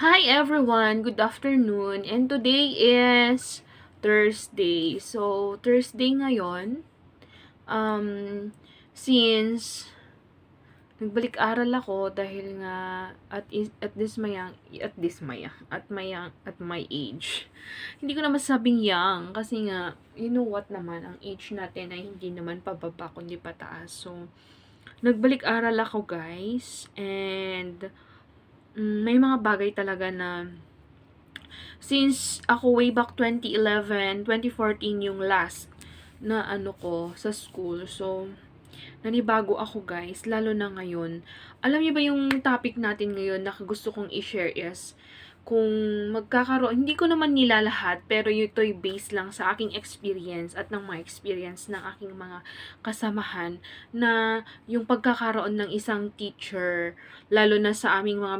Hi everyone, good afternoon. And today is Thursday. So, Thursday ngayon, um, since nagbalik-aral ako dahil nga at my age. Hindi ko na masabing young kasi nga, you know what naman, ang age natin ay hindi naman pababa kundi pataas. So, nagbalik-aral ako guys and may mga bagay talaga na since ako way back 2011, 2014 yung last na ano ko sa school. So, nanibago ako guys, lalo na ngayon. Alam niyo ba yung topic natin ngayon na gusto kong i-share is kung magkakaroon, hindi ko naman nilalahat, pero ito'y based lang sa aking experience at ng mga experience ng aking mga kasamahan na yung pagkakaroon ng isang teacher, lalo na sa aming mga